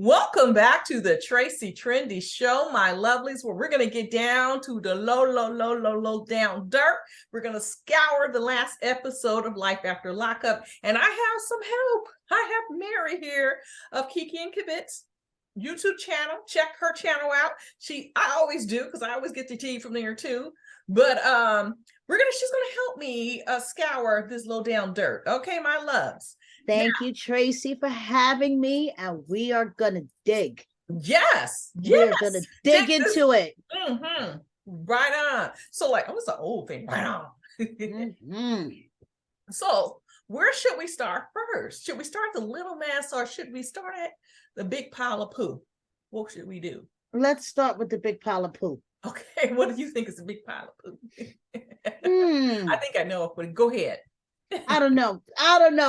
Welcome back to the Tracie Trendy Show, my lovelies, where we're going to get down to the low down dirt. We're going to scour the last episode of Life After Lockup, and I have some help. I have Mary here of Kiki and Kibit's YouTube channel. Check her channel out. I always do, because I always get the tea from there too. But she's gonna help me scour this low down dirt. Okay, my loves. Thank you, Tracy, for having me, and we are gonna dig. Yes, we're gonna dig into it. Mm-hmm. Right on. So, like, what's the old thing? Right on. Mm-hmm. So, where should we start first? Should we start the little mess, or should we start at the big pile of poo? What should we do? Let's start with the big pile of poo. Okay, what do you think is a big pile of poo? I think I know, but go ahead. I don't know,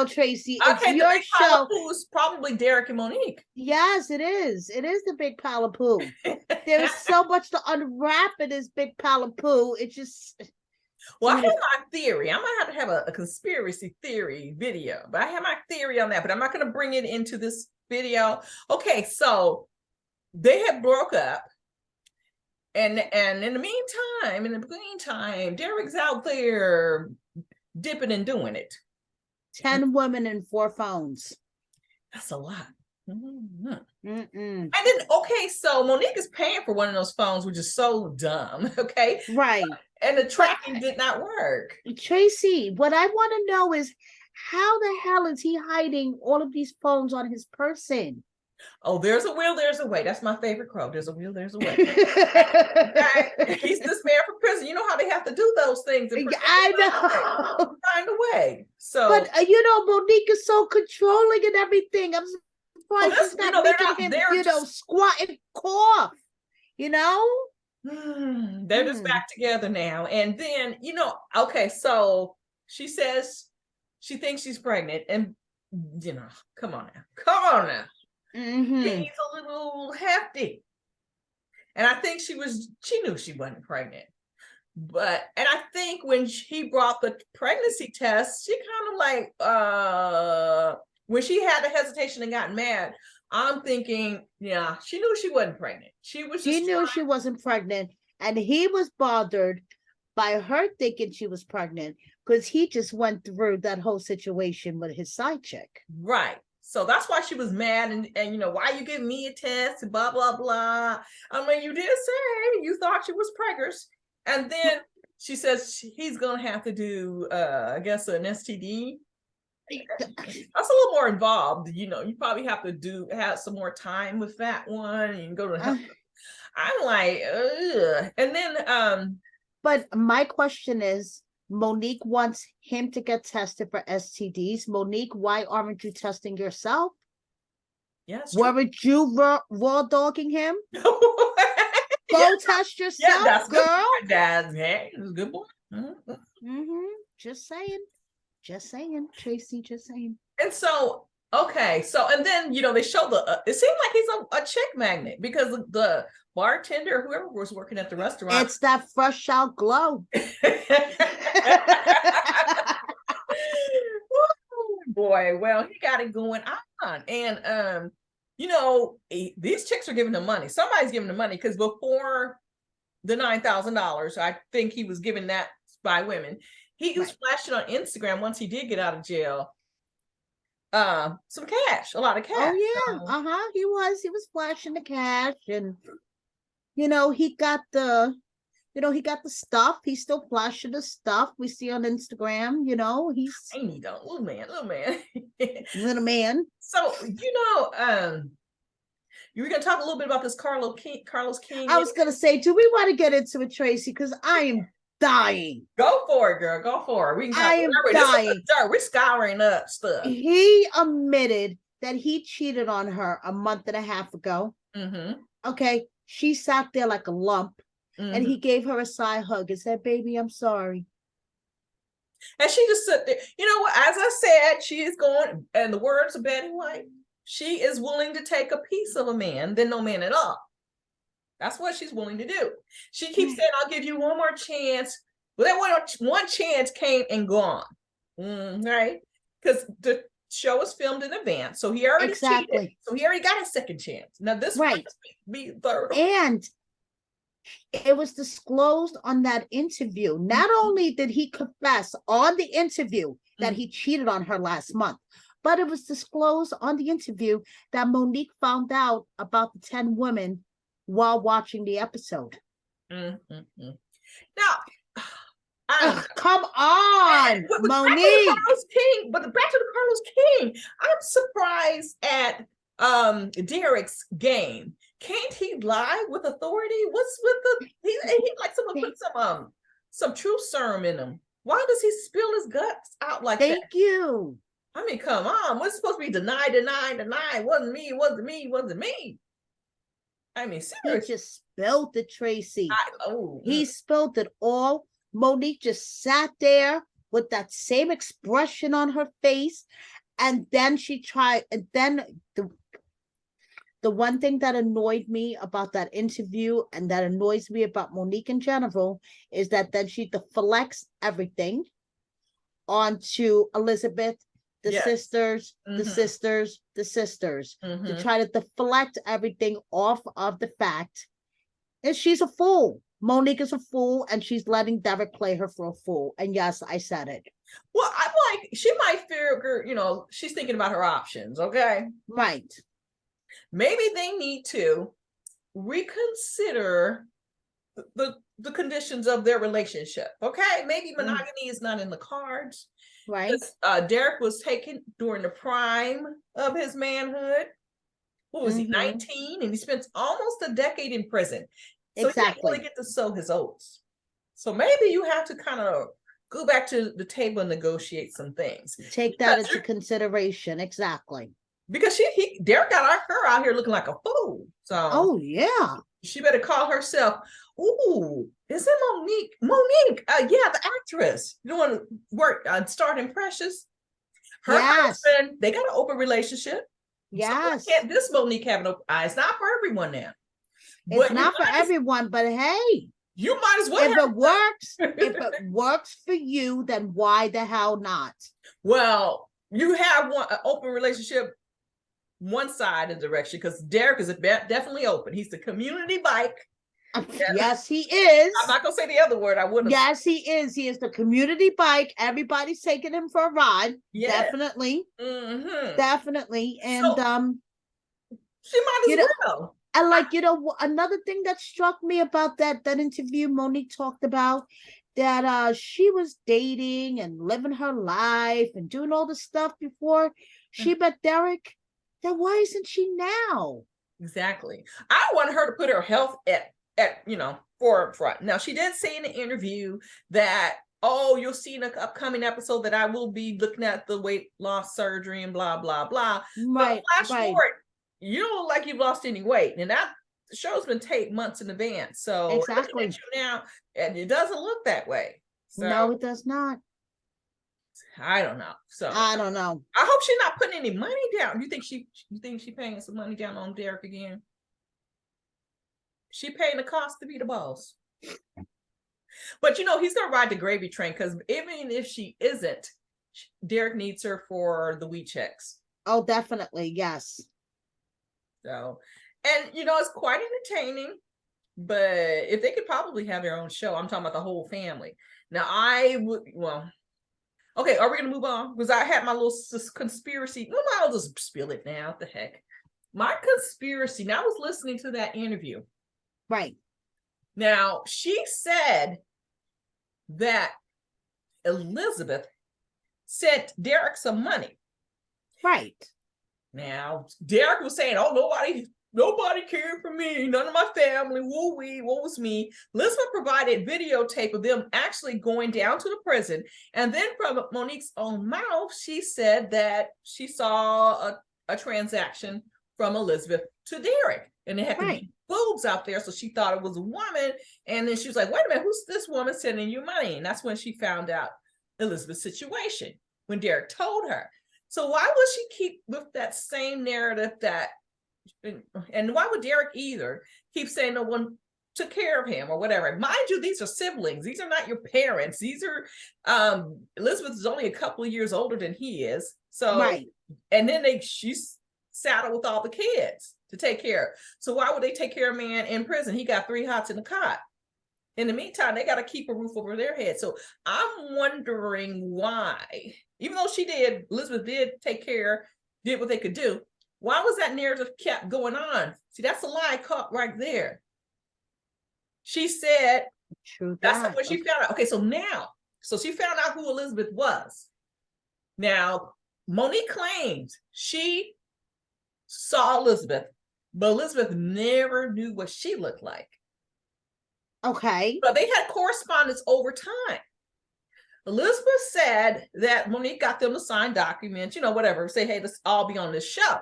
Tracy. Okay, your the big pile of poo is probably Derek and Monique. Yes, it is. It is the big pile of poo. There is so much to unwrap in this big pile of poo. It's just... Well, I have my theory. I might have to have a conspiracy theory video, but I have my theory on that, but I'm not going to bring it into this video. Okay, so they had broke up. And in the meantime, Derek's out there dipping and doing it. 10 women and 4 phones. That's a lot. Mm-hmm. And then, okay, so Monique is paying for one of those phones, which is so dumb. Okay. Right. And the tracking did not work. Tracy, what I want to know is, how the hell is he hiding all of these phones on his person? Oh, there's a will, there's a way. That's my favorite quote. There's a will, there's a way. He's this man for prison. You know how they have to do those things. I know. Find a way. So, but Monique is so controlling and everything. I'm surprised she's not making him, squat and cough. They're just back together now. And then, okay, so she says she thinks she's pregnant, and come on now. Mm-hmm. He's a little hefty, and I think she knew she wasn't pregnant, and I think when he brought the pregnancy test, she kind of like when she had the hesitation and got mad, I'm thinking, yeah, she knew she wasn't pregnant. She knew she wasn't pregnant, and he was bothered by her thinking she was pregnant because he just went through that whole situation with his side chick. Right. So that's why she was mad, and why you give me a test and blah blah blah. I mean, you did say you thought she was pregnant, and then she says he's gonna have to do I guess an STD. That's a little more involved. You probably have to have some more time with that one, and you can go to help. I'm like, ugh. And then but my question is, Monique wants him to get tested for STDs. Monique, why aren't you testing yourself? Yes. Weren't you raw dogging him? Go test yourself, yeah, that's girl. Good. That's a good boy. Mm-hmm. Just saying, Tracy. Just saying. And so, okay, and then they show it seemed like he's a chick magnet, because the bartender, whoever was working at the restaurant, it's that fresh out glow. Boy, well, he got it going on. And these chicks are giving him money. Somebody's giving him money, because before the $9,000, I think he was given that by women. He was flashing on Instagram once he did get out of jail. Some cash, a lot of cash. Oh yeah, he was flashing the cash, and he got the stuff. He's still flashing the stuff we see on Instagram. He's tiny though, little man. Little man. So you were gonna talk a little bit about this Carlos King. I was gonna say, do we want to get into it, Tracy? Because I am dying. Go for it, girl. Go for it. We can talk. I am dying. We're scouring up stuff. He admitted that he cheated on her a month and a half ago. Mm-hmm. Okay, she sat there like a lump, and he gave her a side hug and said, "Baby, I'm sorry." And she just sat there. You know what? As I said, she is going, and the words of Betty White, she is willing to take a piece of a man than no man at all. That's what she's willing to do. She keeps saying, I'll give you one more chance. Well, that one chance came and gone. Right? Because show was filmed in advance, so he already cheated. Exactly. So he already got a second chance. Now this Right. might be third. And it was disclosed on that interview. Not only did he confess on the interview that he cheated on her last month, but it was disclosed on the interview that Monique found out about the 10 women while watching the episode. Now, come on, Monique. Back to the Carlos King. I'm surprised at Derek's game. Can't he lie with authority? What's with the he like someone put some truth serum in him? Why does he spill his guts out like that? Thank you. I mean, come on. What's supposed to be deny? Wasn't me. I mean, seriously. He just spilled it, Tracy. He spilled it all. Monique just sat there with that same expression on her face. And then she tried, and then the one thing that annoyed me about that interview and that annoys me about Monique in general is that then she deflects everything onto Elizabeth, the sisters, the sisters, to try to deflect everything off of the fact. And she's a fool. Monique is a fool, and she's letting Derek play her for a fool. And yes, I said it. Well, I'm like, she might figure, she's thinking about her options, okay? Right. Maybe they need to reconsider the conditions of their relationship, okay? Maybe monogamy is not in the cards. Right. Derek was taken during the prime of his manhood. What was he, 19? And he spent almost a decade in prison. So he didn't really get to sow his oats. So maybe you have to kind of go back to the table and negotiate some things. Take that into consideration. Exactly. Because Derek got her out here looking like a fool. So yeah. She better call herself. Ooh, is it Monique? Monique, yeah, the actress. You want to work on Starting Precious? Her husband, they got an open relationship. Yes. So can't this Monique have an open? It's not for everyone now. It's not for everyone, but hey, you might as well. If it works for you, then why the hell not? Well, you have an open relationship. One side of the direction, because Derek is definitely open. He's the community bike. Yes, he is. I'm not gonna say the other word. I wouldn't. Yes, he is. He is the community bike. Everybody's taking him for a ride. Yeah. Definitely. Definitely. And she might as well. And like, another thing that struck me about that interview Monique talked about, that she was dating and living her life and doing all this stuff before she met Derek. Then why isn't she now? Exactly. I want her to put her health at forefront. Now, she did say in the interview that, you'll see in an upcoming episode that I will be looking at the weight loss surgery and blah, blah, blah. Right. But flash forward, you don't look like you've lost any weight. And that show's been taped months in advance. So exactly. Looking at you now, and it doesn't look that way. So, no, it does not. I don't know. So I don't know. I hope she's not putting any money down. You think she paying some money down on Derek again? She paying the cost to be the boss. But he's gonna ride the gravy train, because even if she isn't, Derek needs her for the weed checks. Oh, definitely, yes. So, and it's quite entertaining. But if they could probably have their own show, I'm talking about the whole family. Now, I would. Well. Okay, are we going to move on? Because I had my little conspiracy. No, I'll just spill it now. What the heck? My conspiracy. Now, I was listening to that interview. Right. Now, she said that Elizabeth sent Derek some money. Right. Now, Derek was saying, nobody cared for me. None of my family. Woo-wee. What was me? Elizabeth provided videotape of them actually going down to the prison. And then from Monique's own mouth, she said that she saw a transaction from Elizabeth to Derek. And they had to be boobs out there. So she thought it was a woman. And then she was like, wait a minute, who's this woman sending you money? And that's when she found out Elizabeth's situation, when Derek told her. So why would she keep with that same narrative and why would Derek either keep saying no one took care of him or whatever. Mind you, these are siblings. These are not your parents. These are Elizabeth is only a couple of years older than he is. So Right. and then she's saddled with all the kids to take care of. So why would they take care of a man in prison? He got 3 hots in the cot. In the meantime, they got to keep a roof over their head. So I'm wondering why, even though Elizabeth did did what they could do. Why was that narrative kept going on? See, that's a lie caught right there. She said, True that's that. what she found out. Okay, so she found out who Elizabeth was. Now, Monique claims she saw Elizabeth, but Elizabeth never knew what she looked like. Okay. But they had correspondence over time. Elizabeth said that Monique got them to sign documents, whatever, say, hey, let's all be on this show.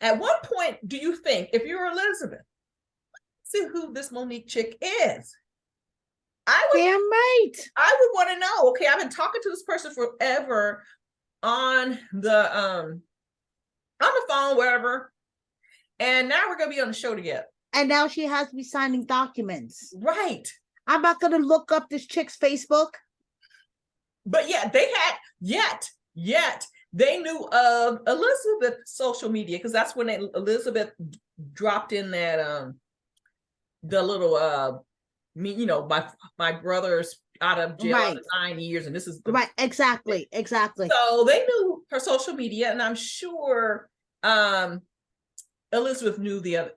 At what point do you think, if you're Elizabeth, see who this Monique chick is? Damn right. I would want to know. Okay, I've been talking to this person forever on the phone, wherever, and now we're gonna be on the show together. And now she has to be signing documents. Right. I'm not gonna look up this chick's Facebook. But yeah, they had yet they knew of Elizabeth's social media, because that's when Elizabeth dropped in that the little my brother's out of jail Right. 9 years, and this is Right, exactly. So they knew her social media, and I'm sure Elizabeth knew the other,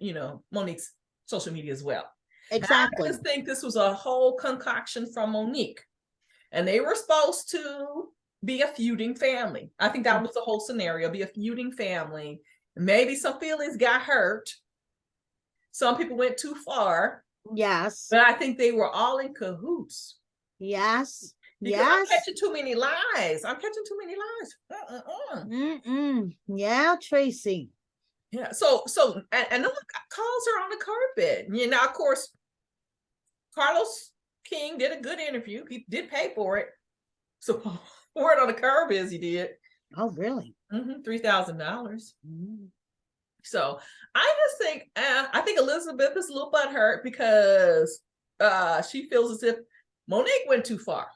Monique's social media as well. Exactly. I just think this was a whole concoction from Monique, and they were supposed to be a feuding family. I think that was the whole scenario, be a feuding family. Maybe some feelings got hurt. Some people went too far. Yes. But I think they were all in cahoots. Yes. Because I'm catching too many lies. Yeah, Tracy. Yeah. So and no one calls her on the carpet. Now, of course, Carlos King did a good interview. He did pay for it. So word on the curb is he did. Oh, really? $3,000. So I just think I think Elizabeth is a little butthurt because she feels as if Monique went too far.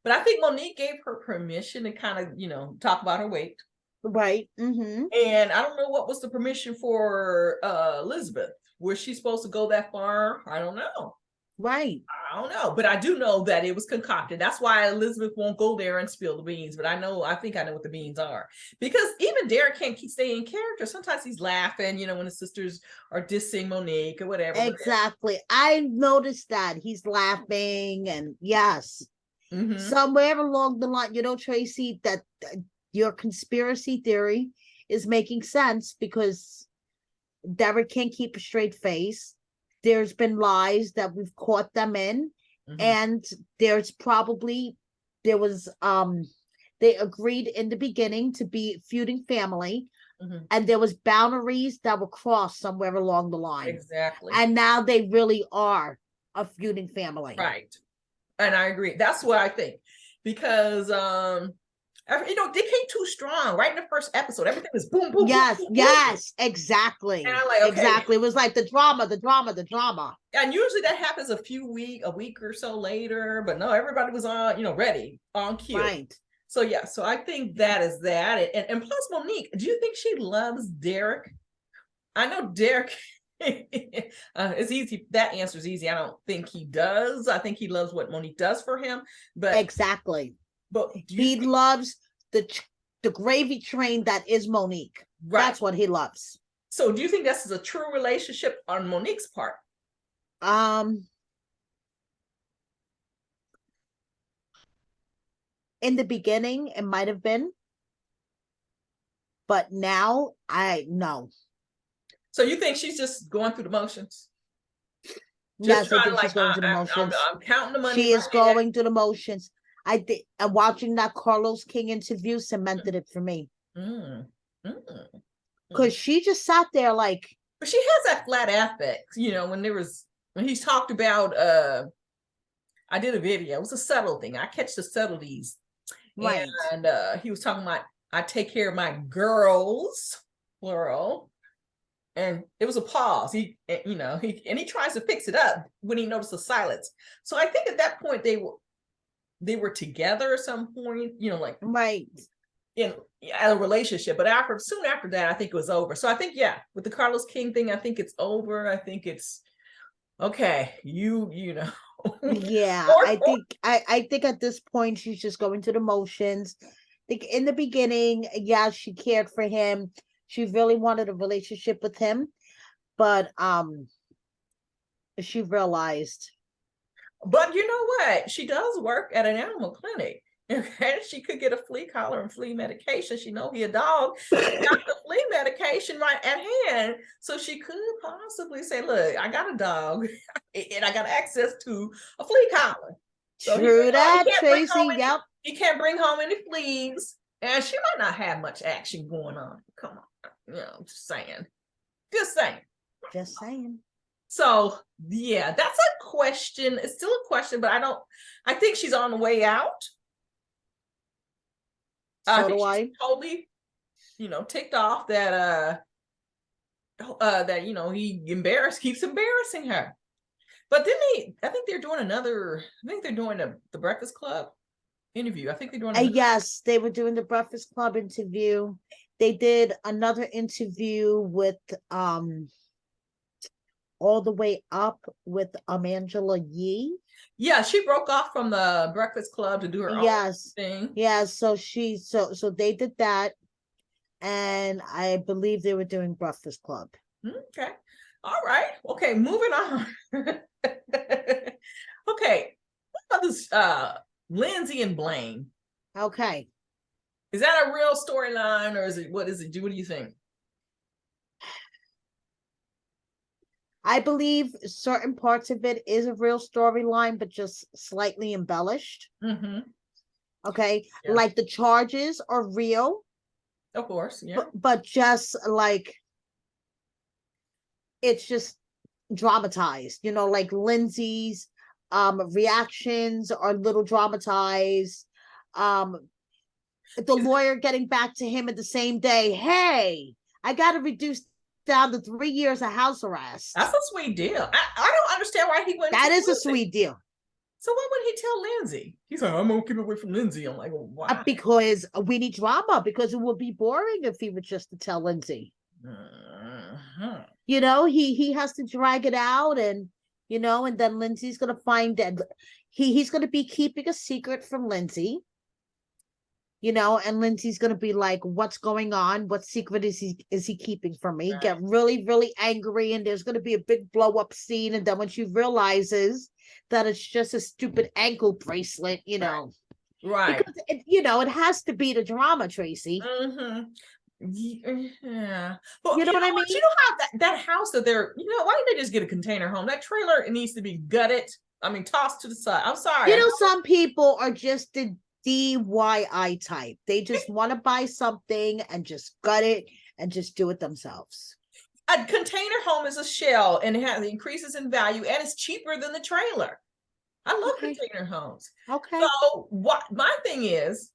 But I think Monique gave her permission to kind of, talk about her weight. Right. And I don't know what was the permission for Elizabeth. Was she supposed to go that far? I don't know. Right. I don't know. But I do know that it was concocted. That's why Elizabeth won't go there and spill the beans. But I think I know what the beans are. Because even Derek can't keep staying in character. Sometimes he's laughing, when the sisters are dissing Monique or whatever. Exactly. I noticed that. He's laughing, and yes. Somewhere along the line, Tracy, that your conspiracy theory is making sense, because Derek can't keep a straight face. There's been lies that we've caught them in, and there was they agreed in the beginning to be feuding family, and there was boundaries that were crossed somewhere along the line. Exactly. And now they really are a feuding family. Right. And I agree. That's what I think, because they came too strong right in the first episode. Everything was boom, boom, yes, boom, boom, yes, boom. Exactly. And I'm like, okay. Exactly. It was like the drama. And usually that happens a week or so later, but no, everybody was on, ready, on cue. Right. So yeah, so I think that is that. And plus Monique, do you think she loves Derek? I know Derek, it's easy. That answer is easy. I don't think he does. I think he loves what Monique does for him. But exactly. But he loves the gravy train that is Monique. Right. That's what he loves. So do you think this is a true relationship on Monique's part? In the beginning, it might have been. But now, I know. So you think she's just going through the motions? Yes, I think she's going through the motions. I'm counting the money. She is going through the motions. I think watching that Carlos King interview cemented it for me. Because she just sat there like. But she has that flat affect, when he's talked about. I did a video. It was a subtle thing. I catch the subtleties. Right. And he was talking about I take care of my girls, plural. and it was a pause. He tries to fix it up when he notices silence. So I think at that point they were together at some point, like right. in a relationship. But soon after that, I think it was over. So I think, yeah, with the Carlos King thing, I think it's over. I think it's okay. You know. Yeah, I think at this point she's just going through the motions. I think in the beginning, yeah, she cared for him. She really wanted a relationship with him, but she realized. But you know what? She does work at an animal clinic. Okay, she could get a flea collar and flea medication. She know he a dog. She got the flea medication right at hand, so she could possibly say, "Look, I got a dog, and I got access to a flea collar." So True that, he can't bring home Tracy. any, Yep. he can't bring home any fleas, and she might not have much action going on. Come on, I'm just saying. Just saying. Just saying. So yeah, that's a question. It's still a question, but I think she's on the way out. So think do she's I. totally, ticked off that he keeps embarrassing her. But then I think they're doing the Breakfast Club interview. I think they're doing Yes, they were doing the Breakfast Club interview. They did another interview with All the Way Up with Angela Yee. Yeah, she broke off from the Breakfast Club to do her own thing. Yeah, so so they did that, and I believe they were doing Breakfast Club. Okay. All right. Okay, moving on. Okay. What about this Lindsay and Blaine? Okay. Is that a real storyline, or what is it? What do you think? I believe certain parts of it is a real storyline, but just slightly embellished. Mm-hmm. Okay. Yeah. Like the charges are real. Of course, yeah. But just like it's just dramatized, like Lindsay's reactions are a little dramatized. The lawyer getting back to him at the same day, hey, I got to reduce down to 3 years of house arrest. That's a sweet deal. I don't understand why he wouldn't. That is a sweet deal. So why wouldn't he tell Lindsay? He's like, I'm gonna keep it away from Lindsay. I'm like, well, why? Because we need drama, because it would be boring if he were just to tell Lindsay. Uh-huh. He has to drag it out, and and then Lindsay's gonna find that he's gonna be keeping a secret from Lindsay. And Lindsay's gonna be like, what's going on? What secret is he keeping from me? Right. Get really, really angry, and there's gonna be a big blow up scene, and then when she realizes that it's just a stupid ankle bracelet, Right. Because it has to be the drama, Tracy. Mm-hmm. Yeah. Well, what I mean? You know how that house that they're, why didn't they just get a container home? That trailer, it needs to be gutted. I mean, tossed to the side. I'm sorry. Some people are just the DIY type. They just want to buy something and just gut it and just do it themselves. A container home is a shell, and it increases in value, and it's cheaper than the trailer. I love container homes. Okay. So what my thing is,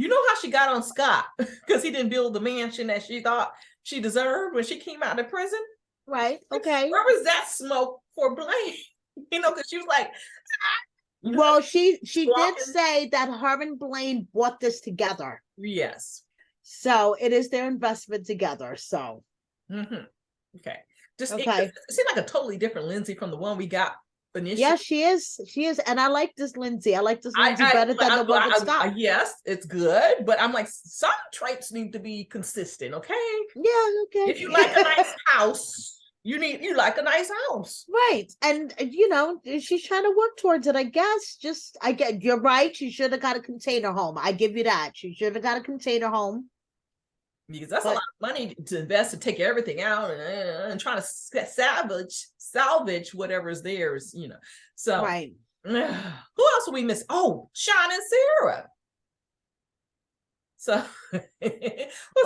how she got on Scott because he didn't build the mansion that she thought she deserved when she came out of prison. Right. Okay. Where was that smoke for Blaine? Because she was like, well, she did say that her and Blaine bought this together. Yes. So it is their investment together. So. Mm-hmm. Okay. Just okay. It seemed like a totally different Lindsay from the one we got initially. Yeah, she is, and I like this Lindsay. I like this Lindsay better than the one with Scott. Yes, it's good, but I'm like, some traits need to be consistent. Okay. Yeah. Okay. If you like a nice house, you like a nice house, right? And she's trying to work towards it. I guess. You're right. She should have got a container home. I give you that. She should have got a container home. Because that's a lot of money to invest, to take everything out and trying to salvage whatever's theirs, So right. Who else will we miss? Oh, Sean and Sarah. So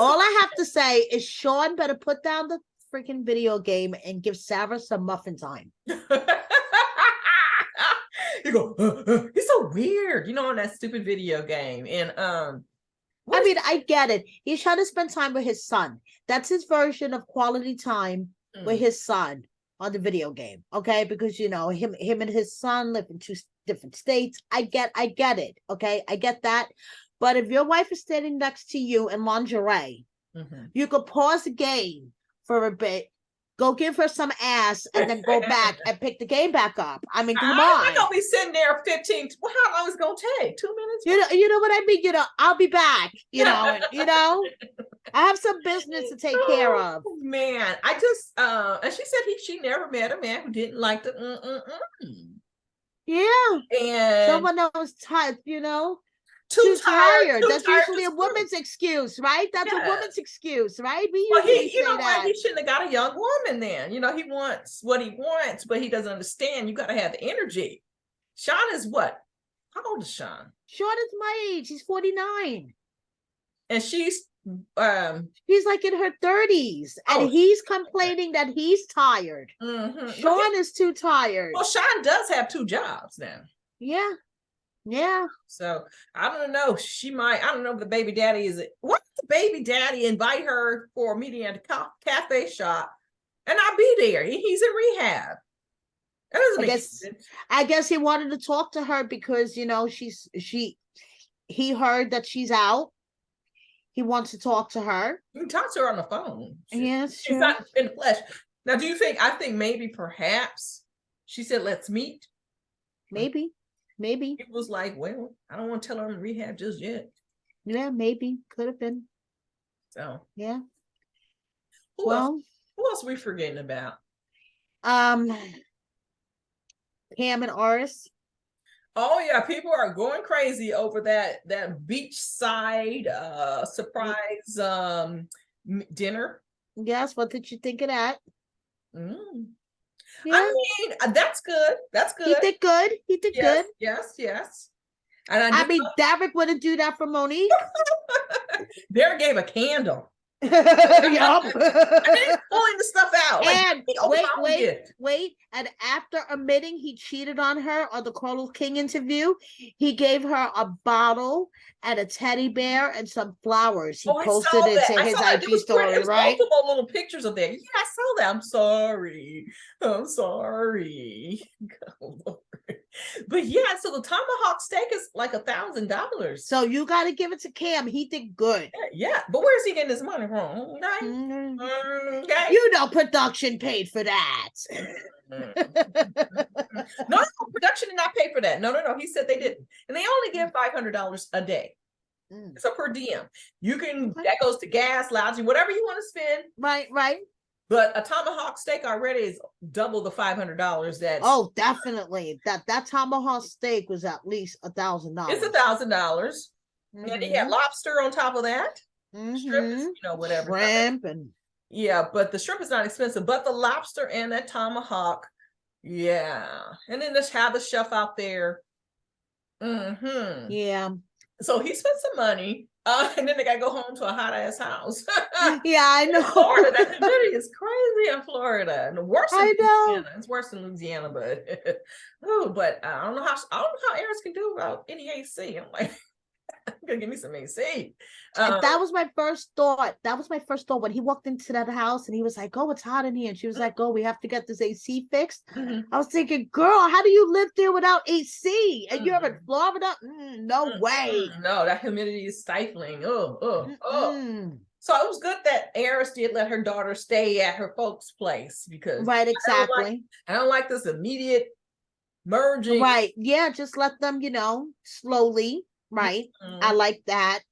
all I have to say is Sean better put down the freaking video game and give Sarah some muffin time. You go, he's so weird, on that stupid video game. And I mean, I get it. He's trying to spend time with his son. That's his version of quality time with his son on the video game, okay? Because you know him and his son live in two different states. I get it, okay? I get that. But if your wife is standing next to you in lingerie, you could pause the game for a bit, go give her some ass, and then go back and pick the game back up. I mean, come on. I'm not gonna be sitting there 15. Well, how long is it gonna take? 2 minutes? You know what I mean? You know, I'll be back. You know, I have some business to take care of. Man, I just and she said she never met a man who didn't like the Yeah. And someone that was tired, you know. Too tired. That's usually a woman's excuse, right? That's a woman's excuse, right? We usually say that. He shouldn't have got a young woman then. You know, he wants what he wants, but he doesn't understand. You got to have the energy. Sean is what? How old is Sean? Sean is my age. He's 49. And she's like in her 30s. And he's complaining that he's tired. Sean is too tired. Well, Sean does have 2 jobs now. Yeah. So I don't know. I don't know if the baby daddy is it. What if the baby daddy invite her for a meeting at a cafe shop and I'll be there? He's in rehab. That doesn't make sense. I guess he wanted to talk to her because, you know, he heard that she's out. He wants to talk to her. You can talk to her on the phone. Yes, she's not in the flesh. Now, I think maybe perhaps she said, let's meet. Maybe. He was like, well, I don't want to tell her I'm in rehab just yet. Yeah, maybe. Could have been. So. Yeah. Who else are we forgetting about? Pam and Aries. Oh yeah, people are going crazy over that beachside surprise dinner. Yes, what did you think of that? Yeah. I mean, that's good. He did good. Good. Yes. And I mean, Derek wouldn't do that for Monique. Derek gave a candle. Yup. And then pulling the stuff out. And wait. And after admitting he cheated on her on the Carlos King interview, he gave her a bottle and a teddy bear and some flowers. He posted it to his IG story, right? Multiple little pictures of that. Yeah, I saw that. I'm sorry. But yeah, so the tomahawk steak is like $1,000. So you got to give it to Cam. He did good. Yeah, but where's he getting his money from? Okay. You know, production paid for that. No, production did not pay for that. No. He said they didn't, and they only give $500 a day. So per diem, that goes to gas, lodging, whatever you want to spend. Right. But a tomahawk steak already is double the $500. Definitely. That tomahawk steak was at least $1,000. It's $1,000, and he had lobster on top of that. Shrimp, whatever. Shrimp and but the shrimp is not expensive. But the lobster and that tomahawk, and then just have the chef out there. Yeah. So he spent some money. And then they got to go home to a hot ass house. Yeah, I know. Florida, that humidity is crazy in Florida, and worse. I know. Louisiana. It's worse than Louisiana, but I don't know how Aries can do about any AC. I'm like, I'm gonna give me some AC. That was my first thought. When he walked into that house and he was like, "Oh, it's hot in here," and she was like, "Oh, we have to get this AC fixed." I was thinking, "Girl, how do you live there without AC? And you're in Florida? No way. No, that humidity is stifling. So it was good that Aries did let her daughter stay at her folks' place because exactly. I don't like this immediate merging. Right? Yeah, just let them, slowly. Right. I like that.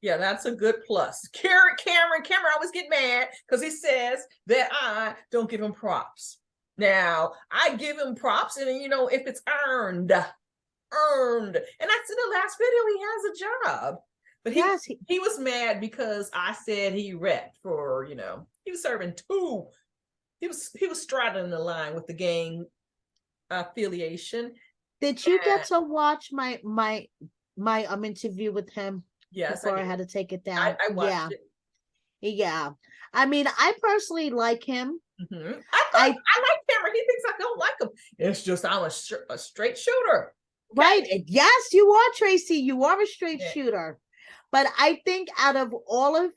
Yeah, that's a good plus. Cameron always get mad because he says that I don't give him props. Now, I give him props, and if it's earned. And that's in the last video, he has a job. But he was mad because I said he repped for, he was serving 2. He was straddling the line with the gang affiliation. Did you get to watch my interview with him? Yes, before I had to take it down. I watched it. Yeah. I mean, I personally like him. I like Cameron. He thinks I don't like him. It's just I'm a straight shooter. Right. Yes, you are, Tracy. You are a straight shooter. But I think out of all of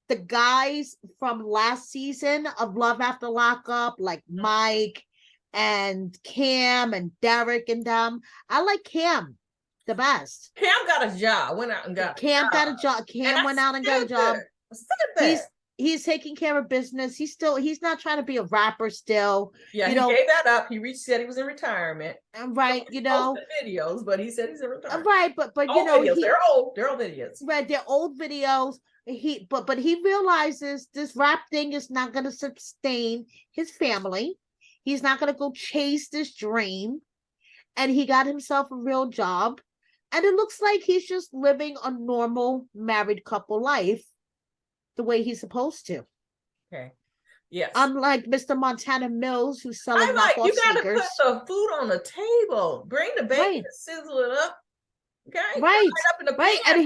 the guys from last season of Love After Lockup, like Mike and Cam and Derek and them. I like Cam the best. Cam got a job, went out and got Cam got a job. Cam went out and got a job. He's taking care of business. He's not trying to be a rapper still. Yeah, he gave that up. He said he was in retirement. Right, you know. Videos, but he said he's in retirement. Right, but old you know, videos. They're old videos. Right, they're old videos. But he realizes this rap thing is not going to sustain his family. He's not going to go chase this dream. And he got himself a real job. And it looks like he's just living a normal married couple life the way he's supposed to. Okay. Yes. Unlike Mr. Montana Mills, who's selling knockoff you got to sneakers. put the food on the table. Bring the bacon and sizzle it up. Okay. Right. Right. And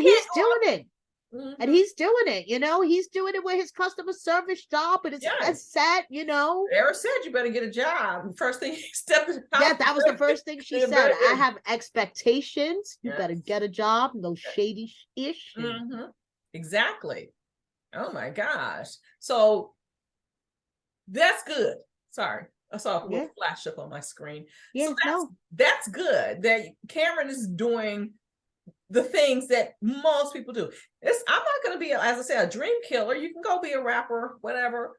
he's doing it. Mm-hmm. And he's doing it, you know, he's doing it with his customer service job, and it's set, you know. Aries said you better get a job. First thing he stepped in the house. Yeah, that was the first thing she said. I have expectations. You better get a job. No shady ish. Mm-hmm. Exactly. Oh my gosh. So that's good. Sorry. I saw a little flash up on my screen. Yeah, so that's good that Cameron is doing the things that most people do. I'm not going to be, as I said, a dream killer. You can go be a rapper, whatever,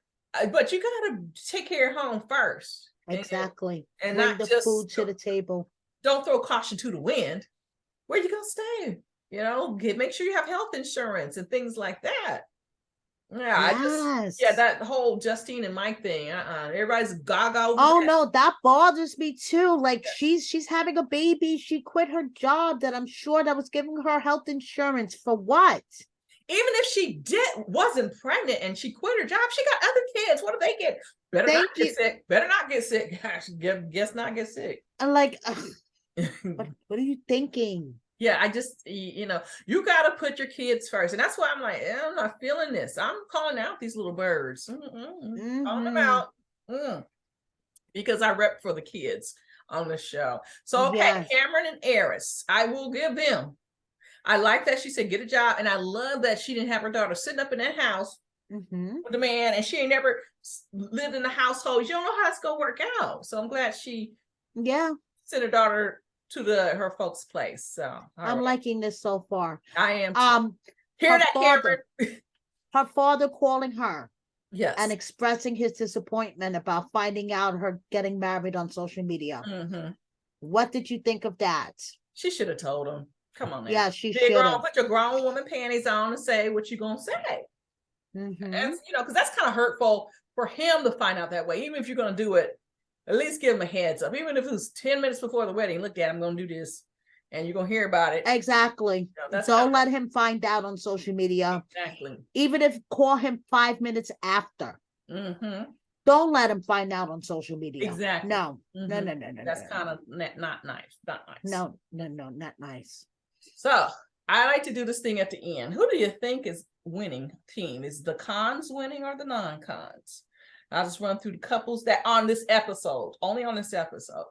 but you got to take care of home first. Exactly. And bring not the just food to the table. Don't throw caution to the wind. Where you going to stay? You know, make sure you have health insurance and things like that. Yeah, that whole Justine and Mike thing. Everybody's gaga. No, that bothers me too. Like she's having a baby. She quit her job that I'm sure that was giving her health insurance for what? Even if she wasn't pregnant and she quit her job, she got other kids. What do they get? Better not get sick. Better not get sick. Gosh, guess not get sick. And like, what are you thinking? Yeah, I just, you know, you got to put your kids first. And that's why I'm like, I'm not feeling this. I'm calling out these little birds. Calling them out. Because I rep for the kids on the show. So, okay, Cameron and Aries, I will give them. I like that she said, get a job. And I love that she didn't have her daughter sitting up in that house with the man. And she ain't never lived in the household. You don't know how it's going to work out. So I'm glad she sent her daughter to her folks' place. So I'm liking this so far. I am. Hear that, Cameron? Her father calling her. Yes. And expressing his disappointment about finding out her getting married on social media. What did you think of that? She should have told him. Come on now. Yeah, she should have. Put your grown woman panties on and say what you gonna say. And, you know, because that's kind of hurtful for him to find out that way. Even if you're gonna do it, at least give him a heads up. Even if it was 10 minutes before the wedding, look, Dad, I'm going to do this. And you're going to hear about it. Exactly. You know, don't let him find out on social media. Exactly. Even if call him 5 minutes after. Don't let him find out on social media. Exactly. No. No. That's kind of not nice. Not nice. No, not nice. So I like to do this thing at the end. Who do you think is winning team? Is the cons winning or the non-cons? I'll just run through the couples that on this episode, only on this episode.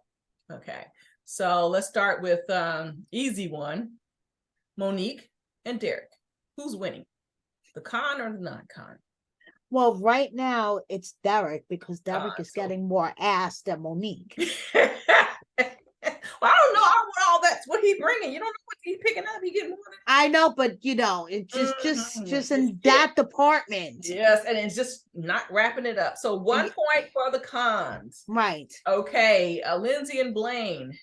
Okay. So let's start with easy one, Monique and Derek. Who's winning? The con or the non-con? Well, right now it's Derek because Derek is getting more ass than Monique. Well, I don't know all that's what he bringing. You don't know what he's picking up. He getting more than I know, but you know, it's just in that department. Yes, and it's just not wrapping it up. So 1 point for the cons. Right. Okay, Lindsay and Blaine.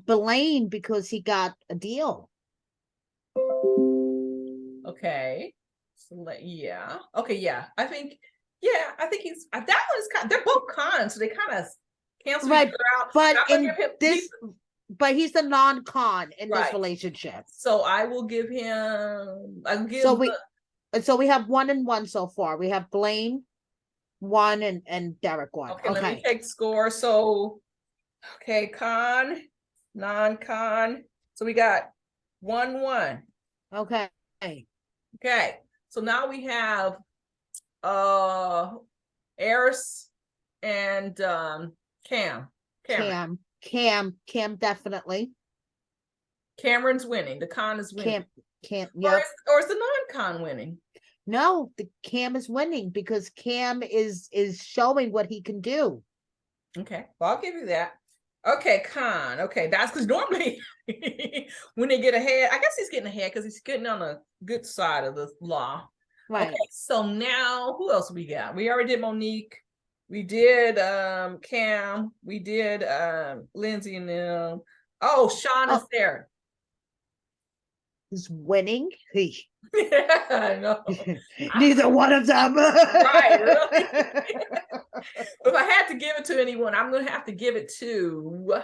Blaine because he got a deal. Okay. So okay, I think he's that one's kind. They're both cons, so they kind of cancel each other out. But but he's the non-con in this relationship. So I will give him. So we have 1 and 1 so far. We have Blaine 1 and Derek 1. Okay, let me take score. So con, non-con. So we got 1-1. Okay. So now we have Aries and Cam definitely. Cameron's winning. The con is winning. Cam, yep. Or is the non-con winning? No, the Cam is winning because Cam is showing what he can do. Okay, well, I'll give you that. Okay, con. Okay, that's because normally when they get ahead, I guess he's getting ahead because he's getting on the good side of the law. Right. Okay, so now who else we got? We already did Monique. We did Cam. We did Lindsay and them. Oh, Sean and Sarah. Is winning. I know. Neither one of them. Right, really. If I had to give it to anyone, I'm gonna have to give it to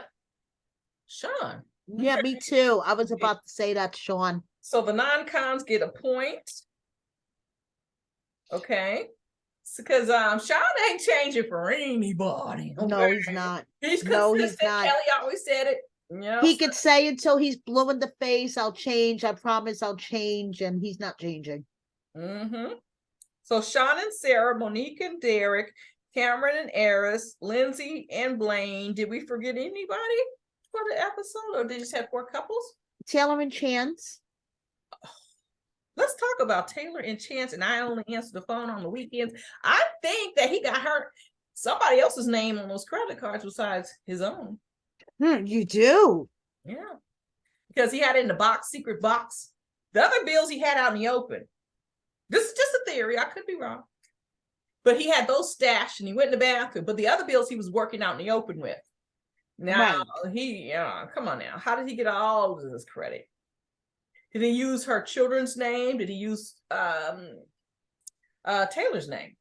Sean. Yeah, me too. I was about to say that, Sean. So the non-cons get a point. Okay. Because Sean ain't changing for anybody. Okay? No, he's not. He's consistent. No, he's not. Kelly always said it. Yeah. He could say until he's blue in the face, I'll change. I promise I'll change. And he's not changing. Mm-hmm. So Sean and Sarah, Monique and Derek, Cameron and Aries, Lindsay and Blaine. Did we forget anybody for the episode, or did you just have 4 couples? Taylor and Chance. Let's talk about Taylor and Chance, and I only answer the phone on the weekends. I think that he got somebody else's name on those credit cards besides his own. You do? Yeah. Because he had it in the box, secret box. The other bills he had out in the open. This is just a theory. I could be wrong. But he had those stashed and he went in the bathroom. But the other bills he was working out in the open with. Now, come on now. How did he get all of this credit? Did he use her children's name? Did he use Taylor's name?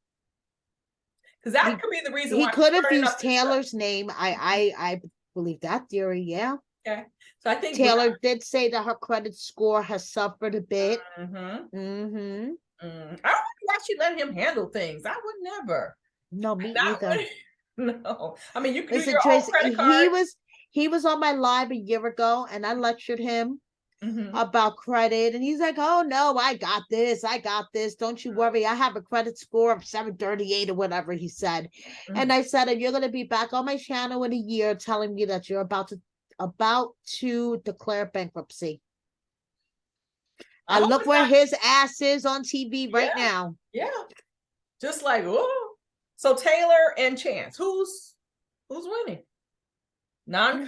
Because that could be the reason he why could have used Taylor's name. I believe that theory. Yeah. Okay. So I think Taylor did say that her credit score has suffered a bit. I don't know why she let him handle things. I would never. No, me neither. No, I mean you can Listen, do your Tracy, own credit card. He was on my live a year ago, and I lectured him about credit, and he's like, "Oh no, I got this. Don't you worry. I have a credit score of 738 or whatever," he said. And I said, "And you're going to be back on my channel in a year, telling me that you're about to declare bankruptcy." And look where his ass is on TV right now. Yeah, just like So Taylor and Chance, who's winning? Non-con,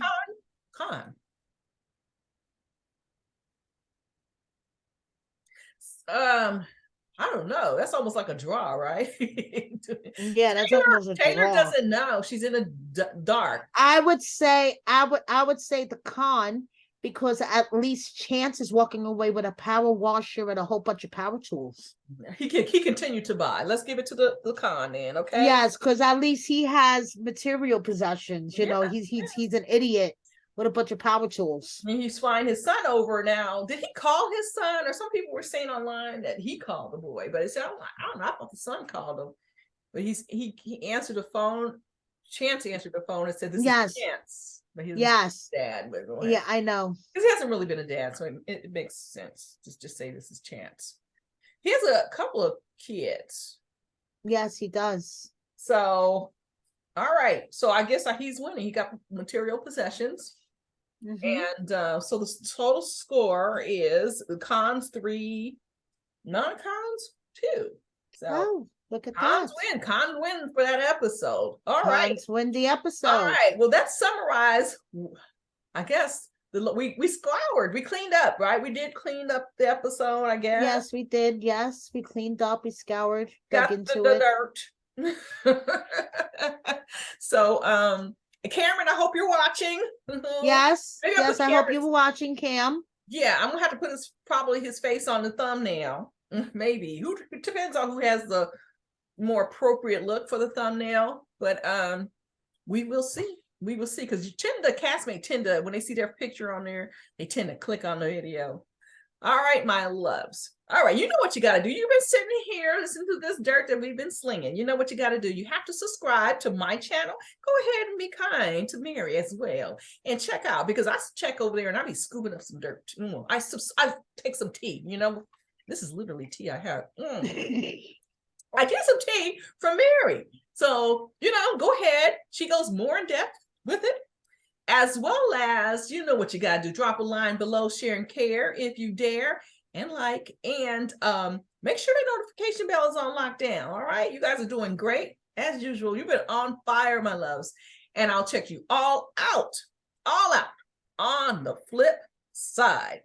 con. I don't know. That's almost like a draw, right? Yeah, that's almost a Taylor draw. doesn't know. She's in the dark. I would say the con, because at least Chance is walking away with a power washer and a whole bunch of power tools. He continued to buy. Let's give it to the con then, okay? Yes, because at least he has material possessions. You know, he's an idiot with a bunch of power tools. And he's flying his son over now. Did he call his son? Or some people were saying online that he called the boy, but it's I don't know. I thought the son called him, but he answered the phone. Chance answered the phone and said, "This is Chance." But he's dad. But yeah, I know. Because he hasn't really been a dad, so it makes sense. Just say this is Chance. He has a couple of kids. Yes, he does. So, all right. So I guess he's winning. He got material possessions. And so the total score is the cons 3, non-cons 2. So look at cons that. Cons win for that episode. All right. Cons win the episode. All right. Well, that's summarized. I guess we scoured. We cleaned up, right? We did clean up the episode, I guess. Yes, we did. Yes, we cleaned up. We scoured. Got dug into the dirt. So, Cameron, I hope you're watching. Yes, I hope you were watching, Cam. Yeah, I'm gonna have to put probably his face on the thumbnail. Maybe. It depends on who has the more appropriate look for the thumbnail, but we will see. We will see, because the castmate tend to, when they see their picture on there, they tend to click on the video. All right, my loves. All right, you know what you got to do. You've been sitting here listening to this dirt that we've been slinging. You know what you got to do. You have to subscribe to my channel. Go ahead and be kind to Mary as well. And check out, because I check over there and I be scooping up some dirt. I take some tea, you know. This is literally tea I have. I get some tea from Mary. So, you know, go ahead. She goes more in depth with it. As well as, you know what you got to do. Drop a line below, share and care if you dare. and like, and make sure the notification bell is on lockdown. All right, you guys are doing great as usual. You've been on fire, my loves, and I'll check you all out on the flip side.